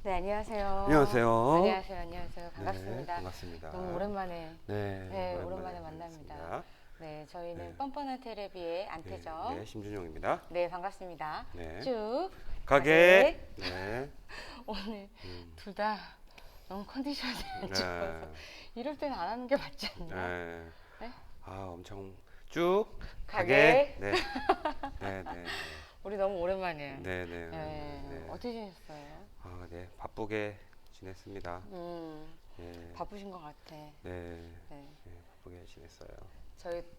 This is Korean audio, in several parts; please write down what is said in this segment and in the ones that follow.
네, 안녕하세요. 안녕하세요. 안녕하세요. 안녕하세요. 반갑습니다. 네, 반갑습니다. 너무 오랜만에, 네, 오랜만에 만납니다. 뵙겠습니다. 네, 저희는 네, 뻔뻔한 테레비의 네, 안태정. 네, 심준용입니다. 네, 반갑습니다. 네, 쭉 가게. 네, 오늘 음, 둘 다 너무 컨디션이 안 좋아서 네, 이럴 때는 안 하는 게 맞지 않나? 네. 네? 엄청 쭉 가게. 가게. 네, 네, 네, 우리 너무 오랜만이에요. 네, 네, 네. 어떻게 지냈어요? 네, 바쁘게 지냈습니다. 네, 바쁘신 것 같아. 네, 네. 네, 바쁘게 지냈어요.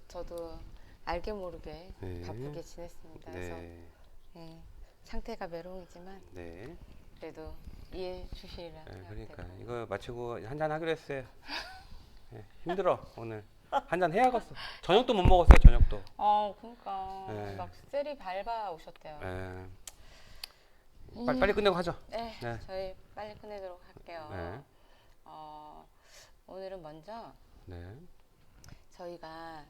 저도 알게 모르게 네. 바쁘게 지냈습니다. 그래서 네, 상태가 메롱이지만 네. 그래도 이해해 주시리라 네, 그러니까 생각되고. 이거 마치고 한잔 하기로 했어요. 네, 힘들어 오늘. 한잔 해야겠어. 저녁도 못 먹었어요. 저녁도. 그러니까 네. 막 셀이 밟아 오셨대요. 네. 빨리 끝내고 하죠. 네, 네. 저희 빨리 끝내도록 할게요. 네. 오늘은 먼저 네. 저희가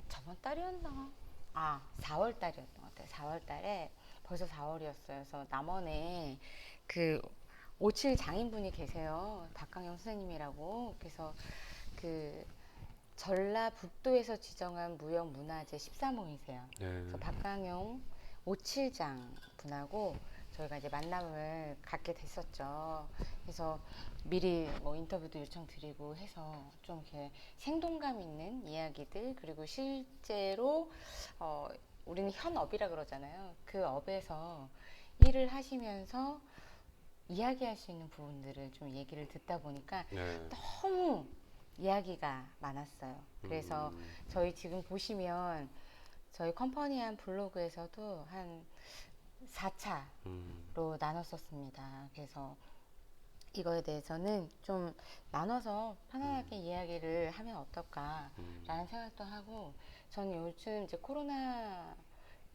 저번 달이었나? 4월 달이었던 것 같아요. 4월 달에 벌써 4월이었어요. 그래서 남원에 그 57 장인분이 계세요. 박강영 선생님이라고. 그래서 그 전라북도에서 지정한 무형문화재 13호이세요. 네. 그래서 박강용 57장 분하고 저희가 이제 만남을 갖게 됐었죠. 그래서 미리 뭐 인터뷰도 요청드리고 해서 좀 이렇게 생동감 있는 이야기들, 그리고 실제로 우리는 현업이라 그러잖아요. 그 업에서 일을 하시면서 이야기할 수 있는 부분들을 좀 얘기를 듣다 보니까 네. 너무 이야기가 많았어요. 그래서 저희 지금 보시면 저희 컴퍼니한 블로그에서도 한 4차로 나눴었습니다. 그래서 이거에 대해서는 좀 나눠서 편안하게 이야기를 하면 어떨까라는 생각도 하고, 저는 요즘 이제 코로나,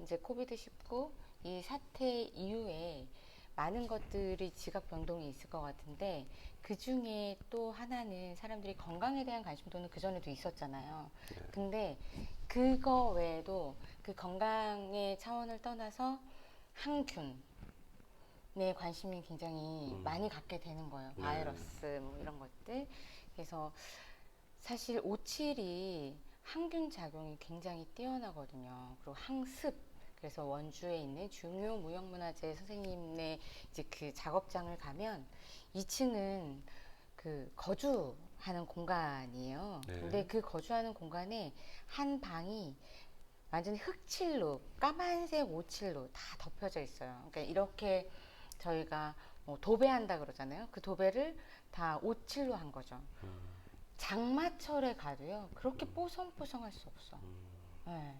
이제 코비드-19 이 사태 이후에 많은 것들이 지각 변동이 있을 것 같은데, 그 중에 또 하나는 사람들이 건강에 대한 관심도는 그 전에도 있었잖아요. 근데 그거 외에도 그 건강의 차원을 떠나서 항균에 관심이 굉장히 많이 갖게 되는 거예요. 바이러스 뭐 이런 것들. 그래서 사실 57이 항균 작용이 굉장히 뛰어나거든요. 그리고 항습. 그래서 원주에 있는 중요 무형문화재 선생님의 이제 그 작업장을 가면 2층은 그 거주하는 공간이에요. 네. 근데 그 거주하는 공간에 한 방이 완전히 흑칠로, 까만색 오칠로 다 덮여져 있어요. 그러니까 이렇게 저희가 뭐 도배한다 그러잖아요. 그 도배를 다 오칠로 한 거죠. 장마철에 가도요, 그렇게 뽀송뽀송할 수 없어. 네.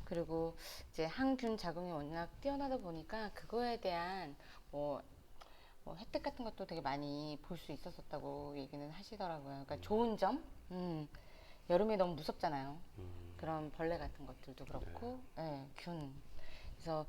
그리고 이제 항균 작용이 워낙 뛰어나다 보니까 그거에 대한 뭐 혜택 같은 것도 되게 많이 볼 수 있었었다고 얘기는 하시더라고요. 그러니까 좋은 점, 여름에 너무 무섭잖아요. 그런 벌레 같은 것들도 그렇고, 균. 그래서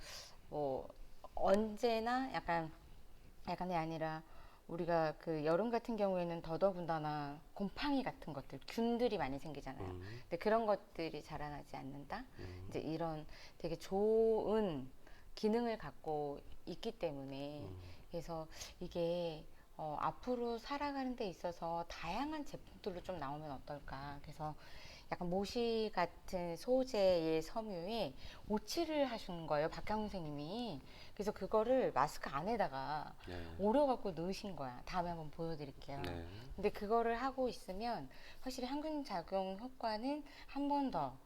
뭐 언제나 약간이 아니라 우리가 그 여름 같은 경우에는 더더군다나 곰팡이 같은 것들, 균들이 많이 생기잖아요. 근데 그런 것들이 자라나지 않는다. 이제 이런 되게 좋은 기능을 갖고 있기 때문에, 그래서 이게 앞으로 살아가는 데 있어서 다양한 제품들로 좀 나오면 어떨까. 그래서 약간 모시 같은 소재의 섬유에 오칠을 하신 거예요, 박강훈 선생님이. 그래서 그거를 마스크 안에다가 오려갖고 넣으신 거야. 다음에 한번 보여드릴게요. 네. 근데 그거를 하고 있으면 확실히 항균 작용 효과는 한 번 더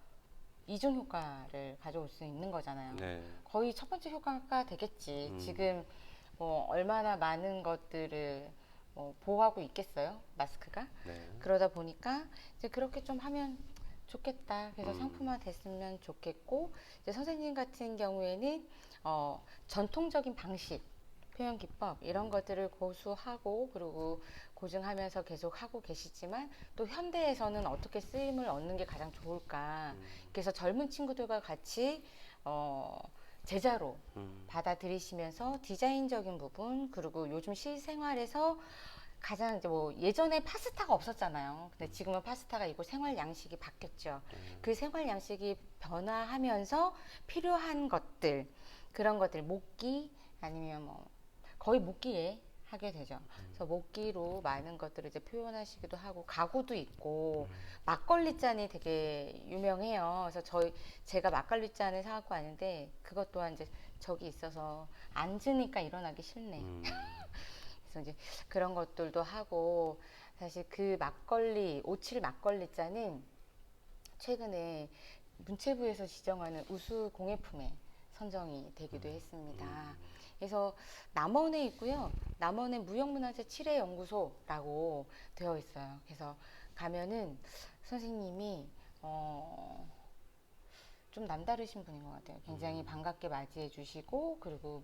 이중 효과를 가져올 수 있는 거잖아요. 네. 거의 첫 번째 효과가 되겠지. 지금 뭐 얼마나 많은 것들을 보호하고 있겠어요, 마스크가. 네. 그러다 보니까 이제 그렇게 좀 하면 좋겠다. 그래서 상품화 됐으면 좋겠고, 이제 선생님 같은 경우에는 전통적인 방식, 표현 기법 이런 것들을 고수하고 그리고 고증하면서 계속 하고 계시지만, 또 현대에서는 어떻게 쓰임을 얻는 게 가장 좋을까. 그래서 젊은 친구들과 같이 제자로 받아들이시면서 디자인적인 부분, 그리고 요즘 실생활에서 가장 이제 뭐 예전에 파스타가 없었잖아요. 근데 지금은 파스타가 있고 생활 양식이 바뀌었죠. 그 생활 양식이 변화하면서 필요한 것들, 그런 것들, 목기 아니면 뭐 거의 목기에 하게 되죠. 그래서 목기로 많은 것들을 이제 표현하시기도 하고 가구도 있고 막걸리 잔이 되게 유명해요. 그래서 제가 막걸리 잔을 사갖고 왔는데 그것 또한 이제 저기 있어서 앉으니까 일어나기 싫네. 그래서 이제 그런 것들도 하고 사실 그 막걸리 57 막걸리 잔은 최근에 문체부에서 지정하는 우수 공예품에 선정이 되기도 했습니다. 그래서 남원에 있고요. 남원에 무형문화재 칠해연구소라고 되어 있어요. 그래서 가면은 선생님이 좀 남다르신 분인 것 같아요. 굉장히 반갑게 맞이해 주시고 그리고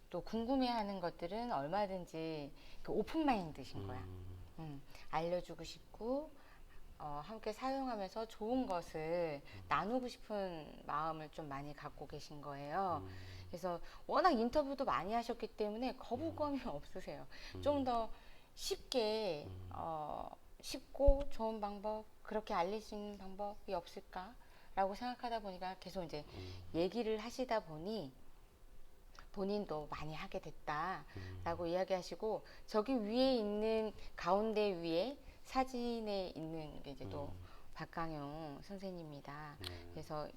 또 궁금해하는 것들은 얼마든지 그 오픈 마인드신 거야. 알려주고 싶고 함께 사용하면서 좋은 것을 나누고 싶은 마음을 좀 많이 갖고 계신 거예요. 그래서 워낙 인터뷰도 많이 하셨기 때문에 거부감이 없으세요. 좀 더 쉽게 쉽고 좋은 방법, 그렇게 알릴 수 있는 방법이 없을까라고 생각하다 보니까 계속 이제 얘기를 하시다 보니 본인도 많이 하게 됐다라고 이야기하시고 저기 위에 있는 가운데 위에 사진에 있는 게 이제 또 박강용 선생님입니다. 그래서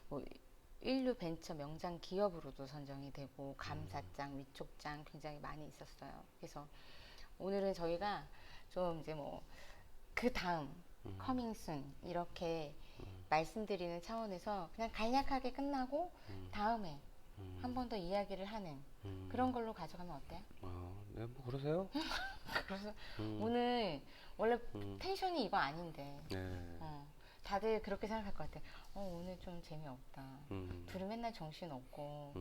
뭐 인류 벤처 명장 기업으로도 선정이 되고 감사장, 위촉장 굉장히 많이 있었어요. 그래서 오늘은 저희가 좀 이제 뭐 그 다음 커밍순 이렇게 말씀드리는 차원에서 그냥 간략하게 끝나고 다음에 한 번 더 이야기를 하는 그런 걸로 가져가면 어때요? 네, 뭐 그러세요? 그래서 오늘 원래 텐션이 이거 아닌데 네. 다들 그렇게 생각할 것 같아. 오늘 좀 재미없다. 둘이 맨날 정신 없고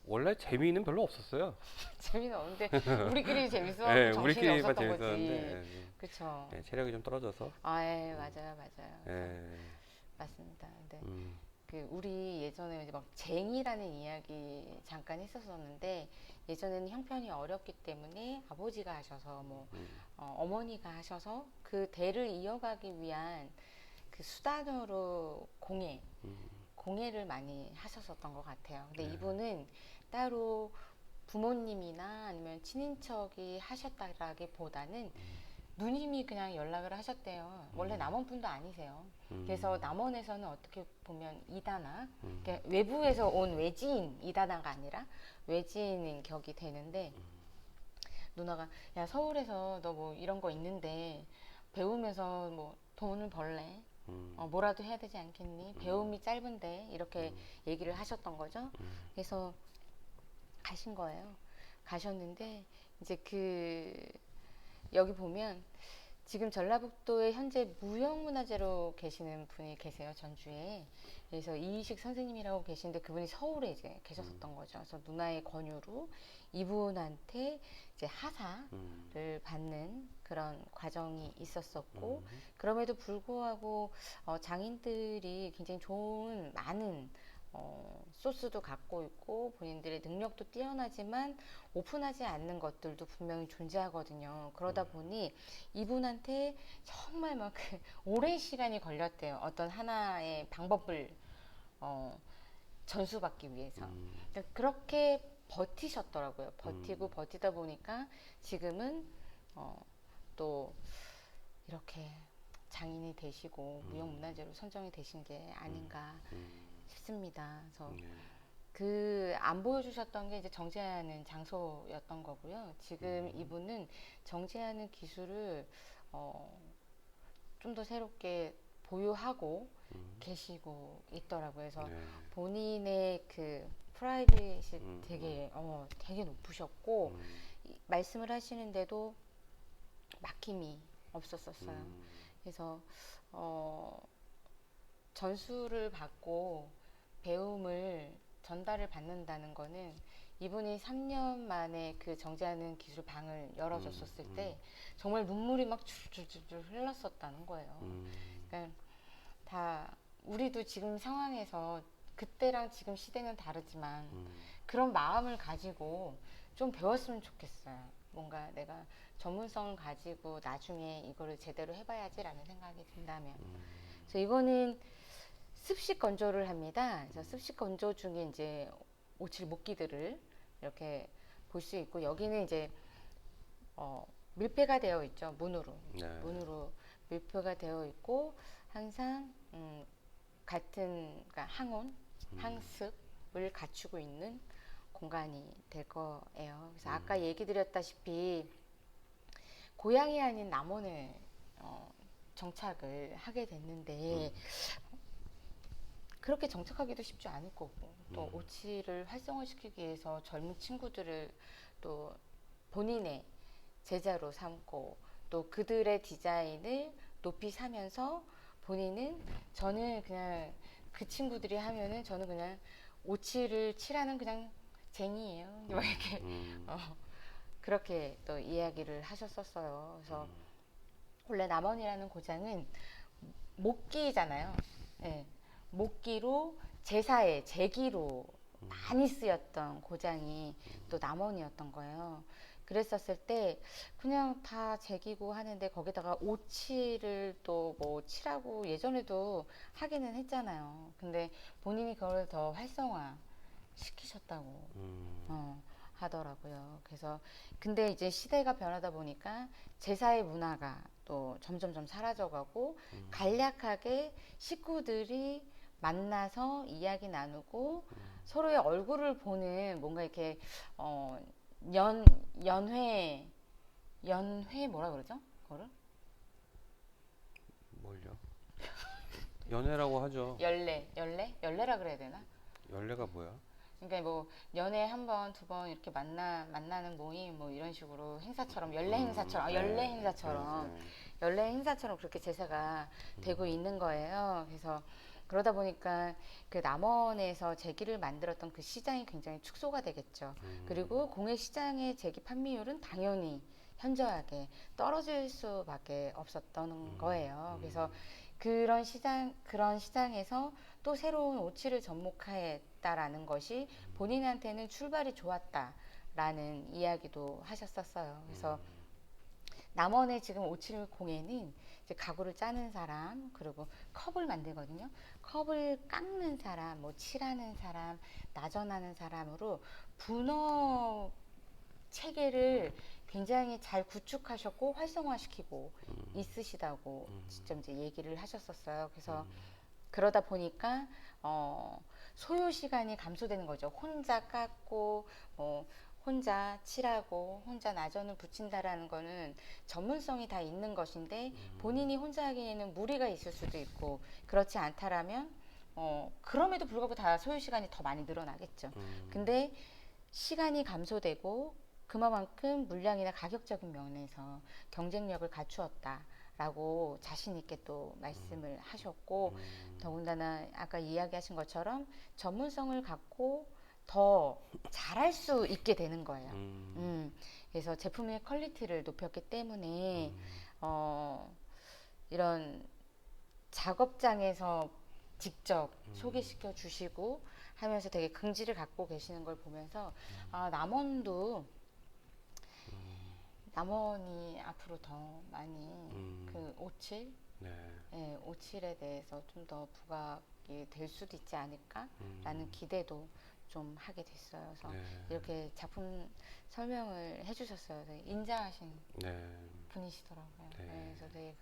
원래 재미는 별로 없었어요. 재미는 없는데 우리끼리 재밌어. 네, 정신이 우리끼리만 없었던 거지. 재밌었는데, 그쵸? 네, 체력이 좀 떨어져서. 예, 맞아요. 네. 맞습니다. 근데 그 우리 예전에 이제 막 쟁이라는 이야기 잠깐 했었었는데 예전에는 형편이 어렵기 때문에 아버지가 하셔서 뭐 어머니가 하셔서 그 대를 이어가기 위한 그 수단으로 공예를 많이 하셨었던 것 같아요. 근데 네. 이분은 따로 부모님이나 아니면 친인척이 하셨다라기보다는 누님이 그냥 연락을 하셨대요. 원래 남원 분도 아니세요. 그래서 남원에서는 어떻게 보면 이다나, 그러니까 외부에서 온 외지인 이다나가 아니라 외지인인 격이 되는데 누나가 야 서울에서 너 뭐 이런 거 있는데 배우면서 뭐 돈을 벌래? 뭐라도 해야 되지 않겠니? 배움이 짧은데 이렇게 얘기를 하셨던 거죠. 그래서 가신 거예요. 가셨는데 이제 여기 보면 지금 전라북도에 현재 무형문화재로 계시는 분이 계세요. 전주에. 그래서 이희식 선생님이라고 계시는데 그분이 서울에 이제 계셨었던 거죠. 그래서 누나의 권유로 이분한테 이제 하사를 받는 그런 과정이 있었었고 그럼에도 불구하고 장인들이 굉장히 좋은 많은 소스도 갖고 있고 본인들의 능력도 뛰어나지만 오픈하지 않는 것들도 분명히 존재하거든요. 그러다 보니 이분한테 정말 막 오랜 시간이 걸렸대요. 어떤 하나의 방법을 전수받기 위해서. 그러니까 그렇게 버티셨더라고요. 버티고 버티다 보니까 지금은 또 이렇게 장인이 되시고 무형문화재로 선정이 되신 게 아닌가 싶습니다. 그래서 안 보여주셨던 게 이제 정제하는 장소였던 거고요. 지금 이분은 정제하는 기술을 좀 더 새롭게 보유하고 계시고 있더라고요. 그래서 본인의 그 프라이빗이 되게 높으셨고 말씀을 하시는데도 막힘이 없었었어요. 그래서 전수를 받고 배움을 전달을 받는다는 거는 이분이 3년 만에 그 정제하는 기술 방을 열어줬었을 때 정말 눈물이 막 줄줄줄 흘렀었다는 거예요. 그러니까 다 우리도 지금 상황에서 그때랑 지금 시대는 다르지만 그런 마음을 가지고 좀 배웠으면 좋겠어요. 뭔가 내가 전문성을 가지고 나중에 이거를 제대로 해봐야지라는 생각이 든다면. 그래서 이거는 습식 건조를 합니다. 그래서 습식 건조 중에 이제 오칠 목기들을 이렇게 볼 수 있고 여기는 이제 밀폐가 되어 있죠. 문으로. 네. 문으로 밀폐가 되어 있고 항상 같은 그러니까 항온, 항습을 갖추고 있는 공간이 될 거예요. 그래서 아까 얘기 드렸다시피 고향이 아닌 남원을 정착을 하게 됐는데 그렇게 정착하기도 쉽지 않을 거고 또 오치를 활성화시키기 위해서 젊은 친구들을 또 본인의 제자로 삼고 또 그들의 디자인을 높이 사면서 본인은 저는 그냥 그 친구들이 하면은 저는 그냥 오치를 칠하는 그냥 쟁이에요. 막 이렇게 그렇게 또 이야기를 하셨었어요. 그래서 원래 남원이라는 고장은 목기잖아요. 예, 목기로 제사에 제기로 많이 쓰였던 고장이 또 남원이었던 거예요. 그랬었을 때 그냥 다 제기고 하는데 거기다가 오칠을 또 뭐 칠하고 예전에도 하기는 했잖아요. 근데 본인이 그걸 더 활성화 시키셨다고 하더라고요. 그래서 근데 이제 시대가 변하다 보니까 제사의 문화가 또 점점점 사라져가고 간략하게 식구들이 만나서 이야기 나누고 서로의 얼굴을 보는 뭔가 이렇게 연 연회 연회 뭐라 그러죠? 그거를 뭘요? 연애라고 하죠. 열례라 그래야 되나? 연애가 뭐야? 그러니까 뭐 연애 한 번, 두 번 이렇게 만나는 모임 뭐 이런 식으로 행사처럼 연례 행사처럼 네. 연례 행사처럼 네. 연례 행사처럼 그렇게 제사가 되고 있는 거예요. 그래서 그러다 보니까 그 남원에서 제기를 만들었던 그 시장이 굉장히 축소가 되겠죠. 그리고 공예 시장의 제기 판매율은 당연히 현저하게 떨어질 수밖에 없었던 거예요. 그래서 그런 시장에서 또 새로운 오치를 접목했다라는 것이 본인한테는 출발이 좋았다라는 이야기도 하셨었어요. 그래서 남원의 지금 오칠 공예는 이제 가구를 짜는 사람, 그리고 컵을 만들거든요. 컵을 깎는 사람, 뭐 칠하는 사람, 나전하는 사람으로 분업 체계를 굉장히 잘 구축하셨고 활성화시키고 있으시다고 직접 이제 얘기를 하셨었어요. 그래서 그러다 보니까 소요 시간이 감소되는 거죠. 혼자 깎고 혼자 칠하고 혼자 나전을 붙인다라는 거는 전문성이 다 있는 것인데 본인이 혼자 하기에는 무리가 있을 수도 있고 그렇지 않다라면 그럼에도 불구하고 다 소요 시간이 더 많이 늘어나겠죠. 근데 시간이 감소되고 그만큼 물량이나 가격적인 면에서 경쟁력을 갖추었다라고 자신 있게 또 말씀을 하셨고 더군다나 아까 이야기하신 것처럼 전문성을 갖고 더 잘할 수 있게 되는 거예요. 그래서 제품의 퀄리티를 높였기 때문에 이런 작업장에서 직접 소개시켜 주시고 하면서 되게 긍지를 갖고 계시는 걸 보면서 남원이 앞으로 더 많이 그 오칠, 네. 예, 오칠에 대해서 좀 더 부각이 될 수도 있지 않을까라는 기대도 좀 하게 됐어요. 그래서 네. 이렇게 작품 설명을 해주셨어요. 되게 인자하신 네. 분이시더라고요. 네. 네, 그래서 되게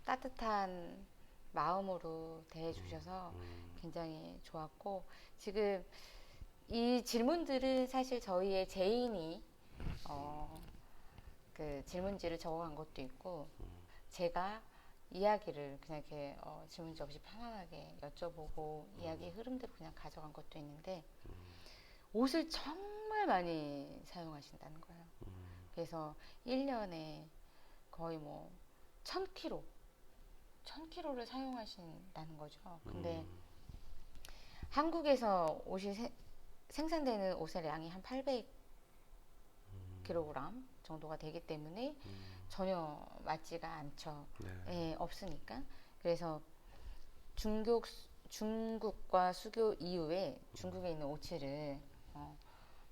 따뜻한 마음으로 대해주셔서 굉장히 좋았고 지금 이 질문들은 사실 저희의 제인이 그 질문지를 적어간 것도 있고 제가 이야기를 그냥 이렇게 질문지 없이 편안하게 여쭤보고 이야기 흐름대로 그냥 가져간 것도 있는데 옷을 정말 많이 사용하신다는 거예요. 그래서 1년에 거의 뭐 1000kg를 사용하신다는 거죠. 근데 한국에서 옷이 생산되는 옷의 양이 한 800kg 정도가 되기 때문에 전혀 맞지가 않죠. 네. 예, 없으니까. 그래서 중국과 수교 이후에 중국에 있는 오치를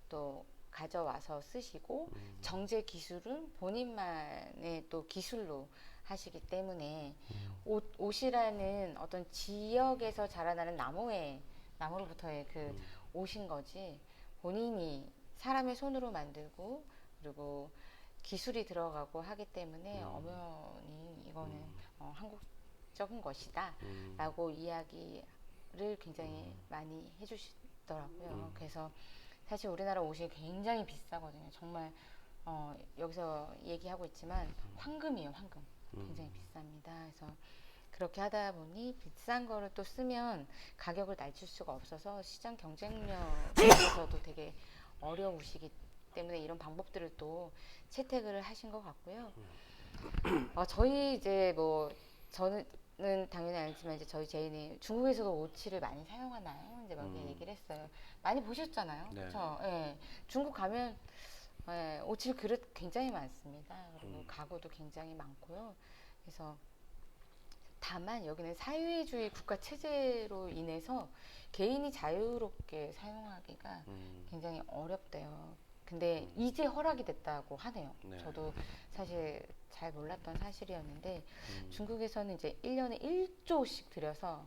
또 가져와서 쓰시고 정제 기술은 본인만의 또 기술로 하시기 때문에 옷이라는 어떤 지역에서 자라나는 나무로부터의 그 옷인 거지 본인이 사람의 손으로 만들고 그리고 기술이 들어가고 하기 때문에 엄연히 이거는 한국적인 것이다라고 이야기를 굉장히 많이 해주시더라고요. 그래서 사실 우리나라 옷이 굉장히 비싸거든요. 정말 여기서 얘기하고 있지만 황금이에요, 황금. 굉장히 비쌉니다. 그래서 그렇게 하다 보니 비싼 거를 또 쓰면 가격을 낮출 수가 없어서 시장 경쟁력에 있어서도 되게 어려우시기 때문에 이런 방법들을 또 채택을 하신 것 같고요. 저희 이제 뭐 저는 당연히 알지만 이제 저희 제인이 중국에서도 오치를 많이 사용하나요? 이제 막 이렇게 얘기를 했어요. 많이 보셨잖아요, 네. 그렇죠? 예. 중국 가면 오칠 그릇 굉장히 많습니다. 그리고 가구도 굉장히 많고요. 그래서 다만 여기는 사회주의 국가 체제로 인해서 개인이 자유롭게 사용하기가 굉장히 어렵대요. 근데 이제 허락이 됐다고 하네요. 네. 저도 사실 잘 몰랐던 사실이었는데 중국에서는 이제 1년에 1조씩 들여서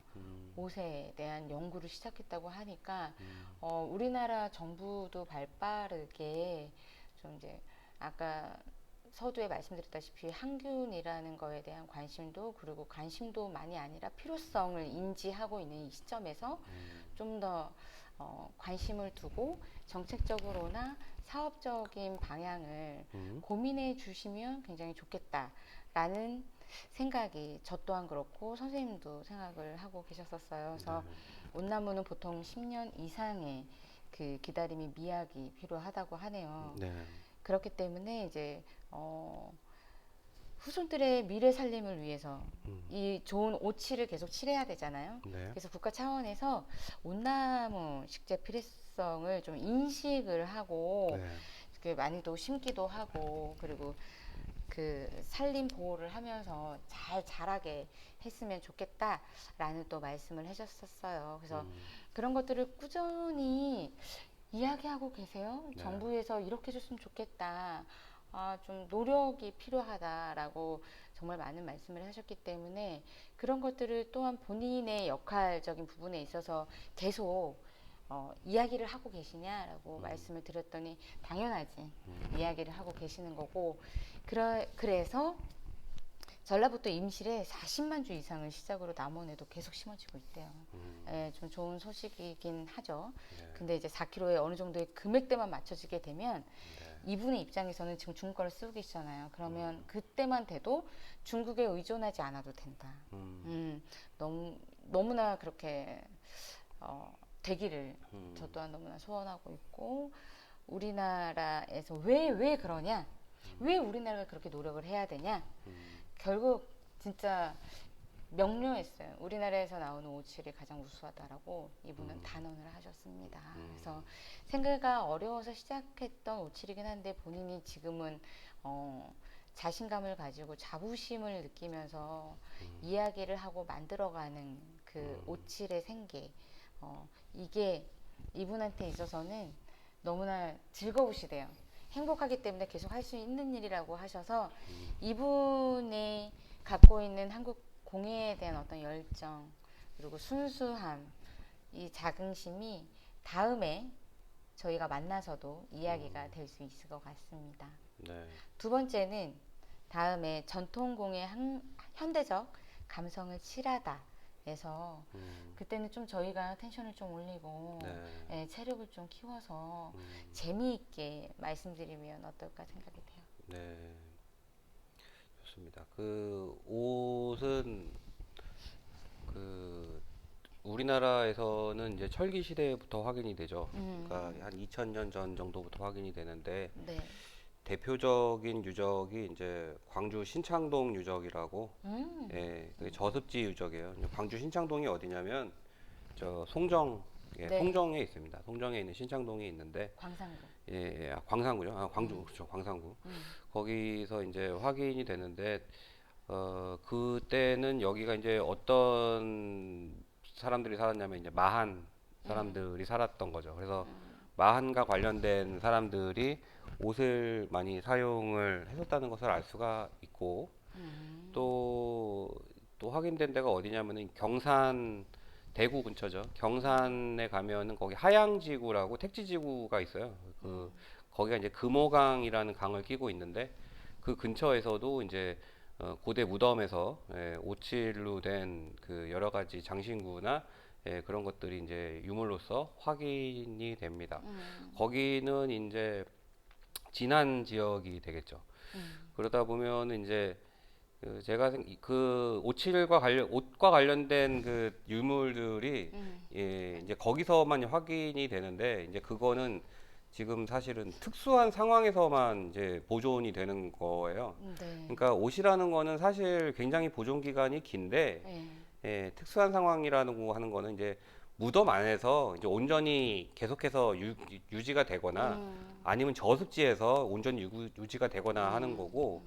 옷에 대한 연구를 시작했다고 하니까 우리나라 정부도 발빠르게 좀 이제 아까 서두에 말씀드렸다시피 항균이라는 거에 대한 관심도 그리고 관심도만이 아니라 필요성을 인지하고 있는 이 시점에서 좀 더 관심을 두고 정책적으로나 사업적인 방향을 고민해 주시면 굉장히 좋겠다라는 생각이 저 또한 그렇고 선생님도 생각을 하고 계셨었어요. 그래서 온나무는 보통 10년 이상의 그 기다림이 미약이 필요하다고 하네요. 네. 그렇기 때문에 이제 후손들의 미래 살림을 위해서 이 좋은 오치를 계속 칠해야 되잖아요. 네. 그래서 국가 차원에서 온나무 식재 필요성을 좀 인식을 하고 네. 그 많이도 심기도 하고 그리고 그 산림 보호를 하면서 잘 자라게 했으면 좋겠다라는 또 말씀을 해주셨었어요. 그래서 그런 것들을 꾸준히 이야기하고 계세요. 네. 정부에서 이렇게 해줬으면 좋겠다. 좀 노력이 필요하다라고 정말 많은 말씀을 하셨기 때문에 그런 것들을 또한 본인의 역할적인 부분에 있어서 계속 이야기를 하고 계시냐라고 말씀을 드렸더니 당연하지 이야기를 하고 계시는 거고 그래서 전라북도 임실에 40만 주 이상을 시작으로 남원에도 계속 심어지고 있대요. 예, 좀 좋은 소식이긴 하죠. 네. 근데 이제 4kg에 어느 정도의 금액대만 맞춰지게 되면 네. 이분의 입장에서는 지금 중국 거를 쓰고 계시잖아요. 그러면 그때만 돼도 중국에 의존하지 않아도 된다. 너무나 그렇게 되기를 저 또한 너무나 소원하고 있고 우리나라에서 왜 그러냐? 왜 우리나라가 그렇게 노력을 해야 되냐? 결국 진짜 명료했어요. 우리나라에서 나오는 오칠이 가장 우수하다라고 이분은 단언을 하셨습니다. 그래서 생각가 어려워서 시작했던 오칠이긴 한데 본인이 지금은 자신감을 가지고 자부심을 느끼면서 이야기를 하고 만들어가는 그 오칠의 생계 이게 이분한테 있어서는 너무나 즐거우시대요. 행복하기 때문에 계속 할 수 있는 일이라고 하셔서 이분이 갖고 있는 한국 공예에 대한 어떤 열정 그리고 순수함 이 자긍심이 다음에 저희가 만나서도 이야기가 될 수 있을 것 같습니다. 네. 두 번째는 다음에 전통공예 현대적 감성을 칠하다 해서 그때는 좀 저희가 텐션을 좀 올리고 네. 체력을 좀 키워서 재미있게 말씀드리면 어떨까 생각이 돼요. 네. 좋습니다. 그 옷은 그 우리나라에서는 이제 철기 시대부터 확인이 되죠. 그러니까 한 2000년 전 정도부터 확인이 되는데 네. 대표적인 유적이 이제 광주 신창동 유적이라고 예, 그게 저습지 유적이에요. 광주 신창동이 어디냐면 저 송정 예, 네. 송정에 있습니다. 송정에 있는 신창동이 있는데 광산구. 예, 예, 광산구죠. 광주 그렇죠. 광산구. 거기서 이제 확인이 되는데 그때는 여기가 이제 어떤 사람들이 살았냐면 이제 마한 사람들이 살았던 거죠. 그래서 마한과 관련된 사람들이 옷을 많이 사용을 했었다는 것을 알 수가 있고 또 확인된 데가 어디냐면은 경산 대구 근처죠. 경산에 가면은 거기 하양지구라고 택지지구가 있어요. 거기가 이제 금호강이라는 강을 끼고 있는데 그 근처에서도 이제 고대 무덤에서 오칠로 된 그 여러 가지 장신구나 그런 것들이 이제 유물로서 확인이 됩니다. 거기는 이제 진안 지역이 되겠죠. 그러다 보면 이제 그 옷과 관련된 그 유물들이 이제 거기서만 확인이 되는데 이제 그거는 지금 사실은 특수한 상황에서만 이제 보존이 되는 거예요. 네. 그러니까 옷이라는 거는 사실 굉장히 보존 기간이 긴데 특수한 상황이라는 거 하는 거는 이제 무덤 안에서 이제 온전히 계속해서 유지가 되거나 아니면 저습지에서 온전히 유지가 되거나 하는 거고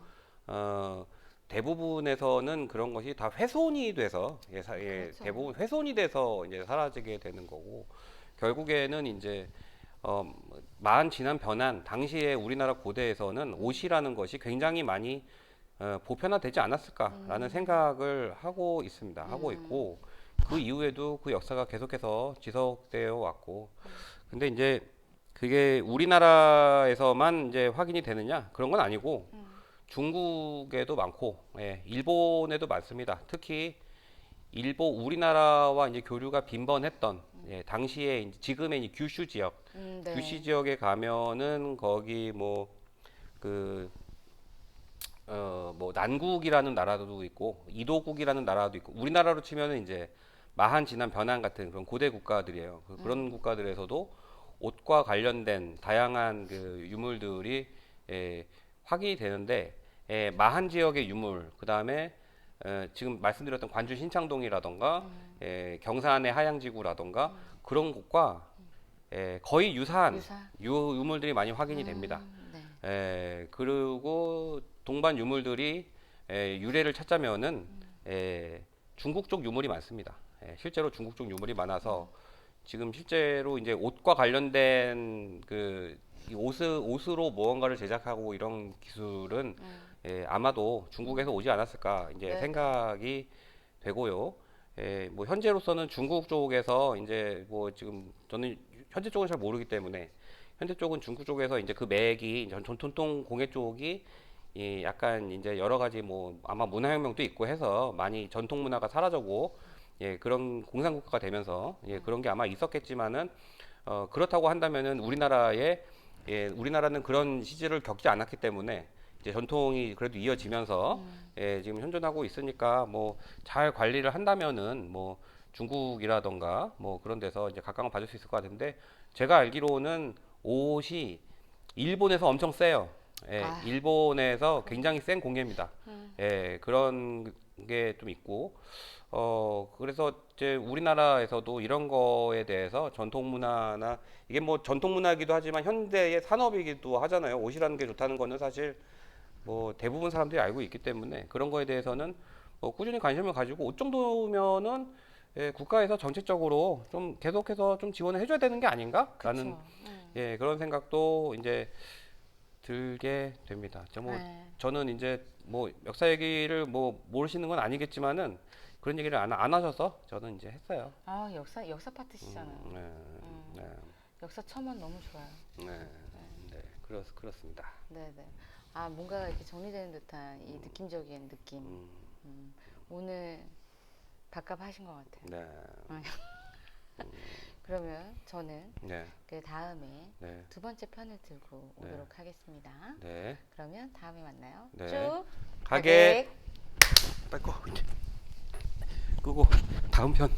대부분에서는 그런 것이 다 훼손이 돼서 그렇죠. 대부분 훼손이 돼서 이제 사라지게 되는 거고 결국에는 이제 만 지난 변한 당시에 우리나라 고대에서는 옷이라는 것이 굉장히 많이 보편화되지 않았을까라는 생각을 하고 있습니다. 하고 있고 그 이후에도 그 역사가 계속해서 지속되어 왔고 근데 이제 그게 우리나라에서만 이제 확인이 되느냐 그런 건 아니고 중국에도 많고 일본에도 많습니다. 특히 우리나라와 이제 교류가 빈번했던 당시에 이제 지금의 이 규슈 지역, 네. 규슈 지역에 가면은 거기 뭐 난국이라는 나라도 있고 이도국이라는 나라도 있고 우리나라로 치면은 이제 마한, 진안, 변한 같은 그런 고대 국가들이에요. 그런 국가들에서도 옷과 관련된 다양한 그 유물들이 확인이 되는데 마한 지역의 유물, 그 다음에 지금 말씀드렸던 관주 신창동이라던가 경산의 하양지구라던가 그런 곳과 거의 유사한 유물들이 많이 확인이 됩니다. 네. 그리고 동반 유물들이 유래를 찾자면은 중국 쪽 유물이 많습니다. 실제로 중국 쪽 유물이 많아서 지금 실제로 이제 옷과 관련된 이 옷으로 무언가를 제작하고 이런 기술은 아마도 중국에서 오지 않았을까 이제 네. 생각이 되고요. 뭐 현재로서는 중국 쪽에서 이제 뭐 지금 저는 현재 쪽은 잘 모르기 때문에 현재 쪽은 중국 쪽에서 이제 그 맥이 이제 전통 공예 쪽이 약간 이제 여러 가지 뭐 아마 문화혁명도 있고 해서 많이 전통 문화가 사라져고 그런 공산국가가 되면서 그런 게 아마 있었겠지만은 그렇다고 한다면은 우리나라는 그런 시절을 겪지 않았기 때문에 이제 전통이 그래도 이어지면서 지금 현존하고 있으니까 뭐 잘 관리를 한다면은 뭐 중국이라던가 뭐 그런 데서 이제 각광을 받을 수 있을 것 같은데 제가 알기로는 옷이 일본에서 엄청 세요. 일본에서 굉장히 센 공예입니다. 그런 게 좀 있고 그래서 이제 우리나라에서도 이런 거에 대해서 전통 문화나 이게 뭐 전통 문화이기도 하지만 현대의 산업이기도 하잖아요. 옷이라는 게 좋다는 거는 사실 뭐 대부분 사람들이 알고 있기 때문에 그런 거에 대해서는 뭐 꾸준히 관심을 가지고 옷 정도면은 국가에서 정책적으로 좀 계속해서 좀 지원을 해줘야 되는 게 아닌가라는 그런 생각도 이제 들게 됩니다. 저는 이제 뭐 역사 얘기를 뭐 모르시는 건 아니겠지만은 그런 얘기를 안 하셔서 저는 이제 했어요. 아, 역사 파트시잖아요. 네, 역사 첨언 너무 좋아요. 네, 그렇습니다. 네네. 아, 뭔가 이렇게 정리되는 듯한 이 느낌적인 느낌. 오늘 밥값하신 것 같아요. 네. 그러면 저는 네. 그 다음에 네. 두 번째 편을 들고 네. 오도록 하겠습니다. 네. 그러면 다음에 만나요. 네. 쭉 가게. 빨리 끄고 다음 편.